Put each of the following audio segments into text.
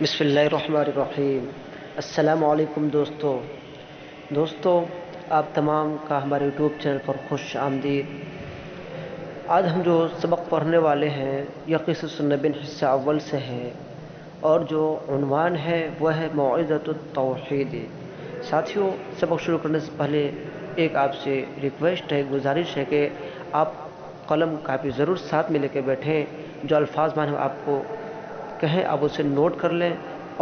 بسم اللہ الرحمن الرحیم۔ السلام علیکم دوستو، آپ تمام کا ہمارے یوٹیوب چینل پر خوش آمدید۔ آج ہم جو سبق پڑھنے والے ہیں یہ قصص النبی حصہ اول سے ہے، اور جو عنوان ہے وہ ہے موعظۃ التوحید۔ ساتھیوں، سبق شروع کرنے سے پہلے ایک آپ سے ریکویسٹ ہے، گزارش ہے کہ آپ قلم کاپی ضرور ساتھ میں لے کے بیٹھیں۔ جو الفاظ میں آپ کو کہیں آپ اسے نوٹ کر لیں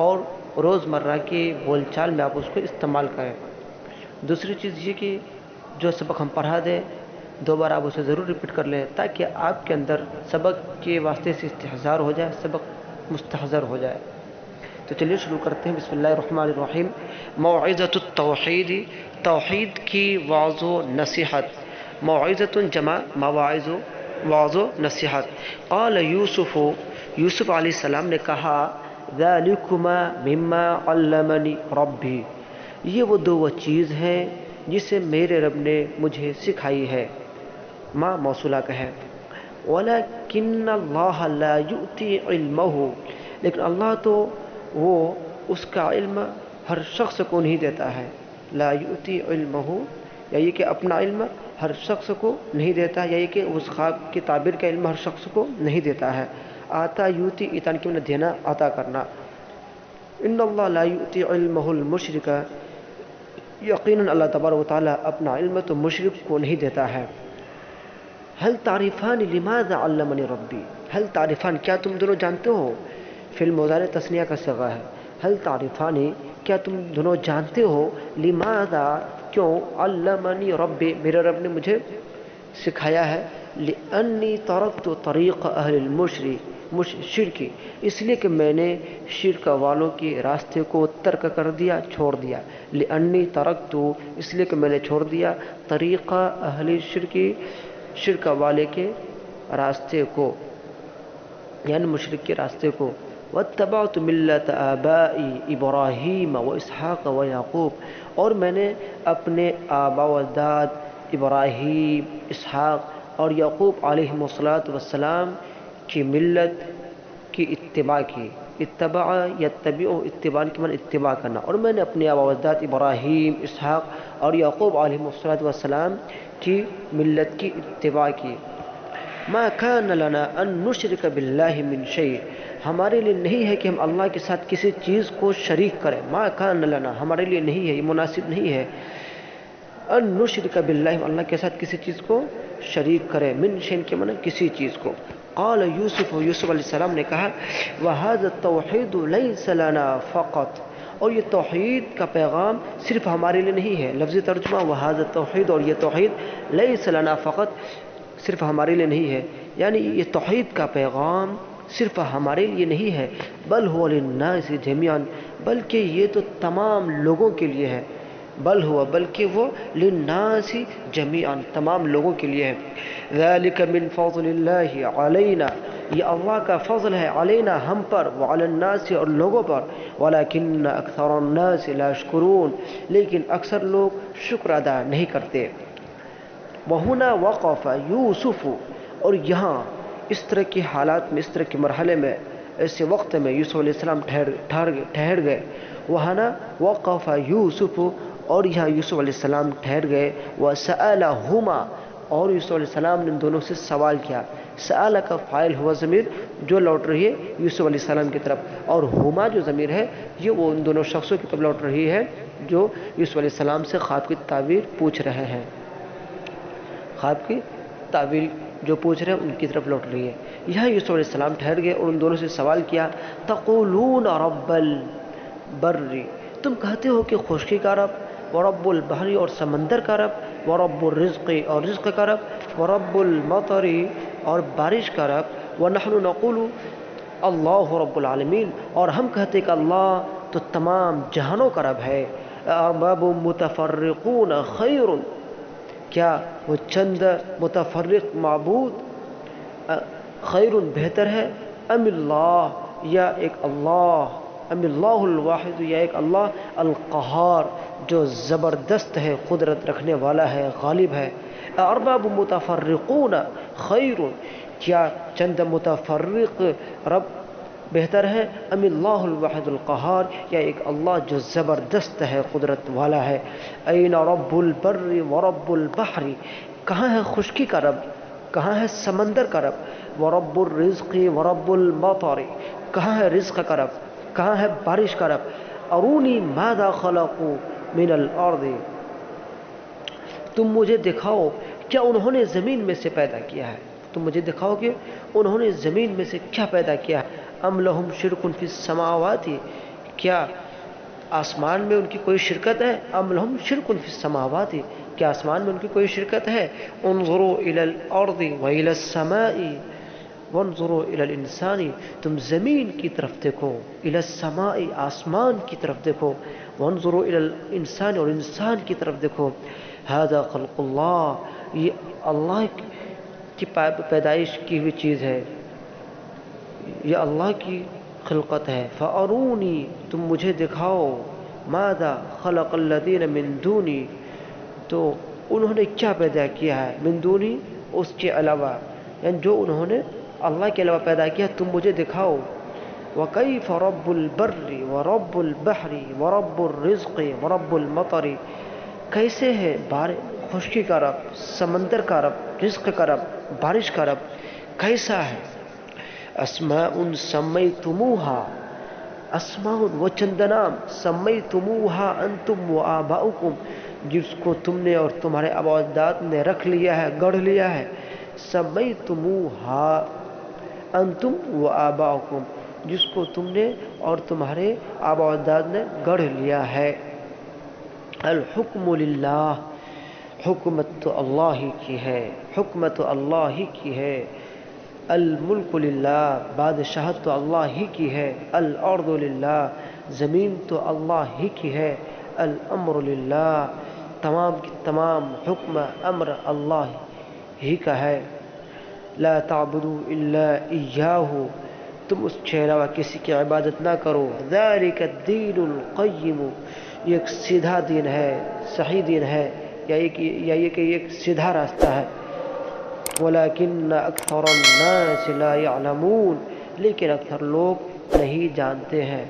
اور روزمرہ کی بول چال میں آپ اس کو استعمال کریں۔ دوسری چیز یہ کہ جو سبق ہم پڑھا دیں دو بار آپ اسے ضرور ریپیٹ کر لیں، تاکہ آپ کے اندر سبق کے واسطے سے استحضار ہو جائے، سبق مستحضر ہو جائے۔ تو چلیے شروع کرتے ہیں۔ بسم اللہ الرحمن الرحیم۔ موعظۃ التوحید، توحید کی وعظ و نصیحت۔ موعظۃ جمع مواعظ، وعظ و نصیحت۔ قال یوسف علیہ السلام نے کہا، ذالکما مما علمنی ربی، یہ وہ چیز ہے جسے میرے رب نے مجھے سکھائی ہے۔ ما موصولہ کا ہے۔ ولیکن اللہ لا یؤتی علمہ، لیکن اللہ تو وہ اس کا علم ہر شخص کو نہیں دیتا ہے۔ لا یؤتی علمہ، یا یہ کہ اپنا علم ہر شخص کو نہیں دیتا، یا یہ کہ اس خواب کی تعبیر کا علم ہر شخص کو نہیں دیتا ہے۔ آتا یوتی، اتان کی معنی دینا، عطا کرنا۔ ان اللہ لا یؤتی علمہ المشرک، یقیناً اللہ تبارک و تعالیٰ اپنا علم تو مشرک کو نہیں دیتا ہے۔ هل تعریفان لماذا علمنی ربی، هل تعریفان، کیا تم دونوں جانتے ہو؟ فعل مضارع تثنیہ کا صیغہ ہے۔ هل تعریفان، کیا تم دونوں جانتے ہو؟ لماذا، کیوں؟ علمنی ربی، میرے رب نے مجھے سکھایا ہے۔ لأنی ترکت طریق اہل شرک، اس لیے کہ میں نے شرک والوں کے راستے کو ترک کر دیا، چھوڑ دیا۔ لأنی ترکت، اس لیے کہ میں نے چھوڑ دیا، طریق اہل شرک والے کے راستے کو، یعنی مشرک کے راستے کو۔ واتبعت ملت آبائی ابراہیم و اسحاق و یعقوب، اور میں نے اپنے آبا و اجداد ابراہیم، اسحاق اور یعقوب علیہم السلام کی ملت کی اتباع کی۔ اتباع یتبع، اتباع کی معنی اتباع کرنا، اور میں نے اپنے آبا و اجداد ابراہیم، اسحاق اور یعقوب علیہم السلام کی ملت کی اتباع کی۔ ما کان لنا ان نشرک باللہ من شیء، ہمارے لیے نہیں ہے کہ ہم اللہ کے ساتھ کسی چیز کو شریک کریں۔ ما کان لنا، ہمارے لیے نہیں ہے، یہ مناسب نہیں ہے۔ ان نشرک باللہ، اللہ کے ساتھ کسی چیز کو شریک کرے، من شیء کے معنی کسی چیز کو۔ قال یوسف علیہ السلام نے کہا، وَهَذَا التَّوْحِيدُ لَيْسَ لَنَا فَقَط، اور یہ توحید کا پیغام صرف ہمارے لیے نہیں ہے۔ لفظی ترجمہ، وَهَذَا التَّوْحِيدُ، اور یہ توحید لَيْسَ لَنَا فَقَط، صرف ہمارے لیے نہیں ہے، یعنی یہ توحید کا پیغام صرف ہمارے لیے نہیں ہے، بل هو للناس جميعا، بلکہ یہ تو تمام لوگوں کے لیے ہے۔ بل ہوا، بلکہ وہ للناس جمیعا، تمام لوگوں کے لیے ہے۔ ذالک من فضل اللہ علینا، یہ اللہ کا فضل ہے، علینا ہم پر، وعلی الناس اور لوگوں پر، ولکن اکثر الناس لا یشکرون، لیکن اکثر لوگ شکر ادا نہیں کرتے۔ وہنا وقف یوسف، اور یہاں اس طرح کی حالات میں، اس طرح کے مرحلے میں، ایسے وقت میں یوسف علیہ السلام ٹھہر گئے۔ وہنا وقف یوسف، اور یہاں یوسف علیہ السلام ٹھہر گئے۔ وَسَأَلَهُمَا، اور یوسف علیہ السلام نے ان دونوں سے سوال کیا۔ سأل کا فاعل ہوا ضمیر جو لوٹ رہی ہے یوسف علیہ السلام کی طرف، اور ہما جو ضمیر ہے یہ وہ ان دونوں شخصوں کی طرف لوٹ رہی ہے جو یوسف علیہ السلام سے خواب کی تعبیر پوچھ رہے ہیں۔ خواب کی تعبیر جو پوچھ رہے ہیں ان کی طرف لوٹ رہی ہے۔ یہاں یوسف علیہ السلام ٹھہر گئے اور ان دونوں سے سوال کیا، تقولون رب البر، تم کہتے ہو کہ خشکی کا رب، ورب البحر، اور سمندر کا رب، ورب الرزق، اور رزق کا رب، ورب المطر، اور بارش کا رب، ونحن نقول اللہ رب العالمین، اور ہم کہتے کہ اللہ تو تمام جہانوں کا رب ہے۔ ارباب متفرقون خیر، کیا وہ چند متفرق معبود خیر بہتر ہے، ام اللہ، یا ایک اللہ، ام اللہ الواحد، یا ایک اللہ القہار جو زبردست ہے، قدرت رکھنے والا ہے، غالب ہے۔ ارباب متفرقون خیر، کیا چند متفرق رب بہتر ہے ام اللہ الواحد القہار، یا ایک اللہ جو زبردست ہے، قدرت والا ہے۔ این رب البر ورب البحر، کہاں ہے خشکی کا رب، کہاں ہے سمندر کا رب، ورب الرزق ورب المطر، کہاں ہے رزق کا رب، کہاں ہے بارش کا رب۔ ارونی ماذا خلقوا من الارض، تم مجھے دکھاؤ کیا انہوں نے زمین میں سے پیدا کیا ہے، تم مجھے دکھاؤ کہ انہوں نے زمین میں سے کیا پیدا کیا ہے۔ ام لہم شرک فی السماوات، کیا آسمان میں ان کی کوئی شرکت ہے، ام لہم شرک فی السماوات، کیا آسمان میں ان کی کوئی شرکت ہے۔ انظروا الی الارض والی السماء وانظروا الی الانسان، تم زمین کی طرف دیکھو، الی السماء آسمان کی طرف دیکھو، وانظروا الی الانسان اور انسان کی طرف دیکھو۔ ھذا خلق اللہ، یہ اللہ کی پیدائش کی ہوئی چیز ہے، یہ اللہ کی خلقت ہے۔ فارونی، تم مجھے دکھاؤ، ماذا خلق الذین من دونی، تو انہوں نے کیا پیدا کیا ہے، من دونی اس کے علاوہ، یعنی جو انہوں نے اللہ کے علاوہ پیدا کیا تم مجھے دکھاؤ۔ وکیف رب البر ورب البحر ورب الرزق ورب المطر، کیسے ہے خشکی کا رب، سمندر کا رب، رزق کا رب، بارش کا رب کیسا ہے۔ اسماء سمیتموہا، اسماء وہ چند نام، سمیتموہا انتم و آباؤکم، جس کو تم نے اور تمہارے آباء و اجداد نے رکھ لیا ہے، گڑھ لیا ہے۔ سمیتموہا انتم و آباؤکم، جس کو تم نے اور تمہارے آباء و اجداد نے گڑھ لیا ہے۔ الحکم للہ، حکمت تو اللہ ہی کی ہے، حکمت تو اللہ ہی کی ہے۔ الملک للہ، بادشاہت تو اللہ ہی کی ہے۔ الارض للہ، زمین تو اللہ ہی کی ہے۔ الامر للہ، تمام کی تمام حکم امر اللہ ہی کا ہے۔ لا تعبدوا الا ایاہ، تم اس کے علاوہ کسی کی عبادت نہ کرو۔ ذالک الدین القیم، یہ ایک سیدھا دین ہے، صحیح دین ہے، یا یہ کہ ایک سیدھا راستہ ہے۔ ولیکن اکثر الناس لا یعلمون، لیکن اکثر لوگ نہیں جانتے ہیں۔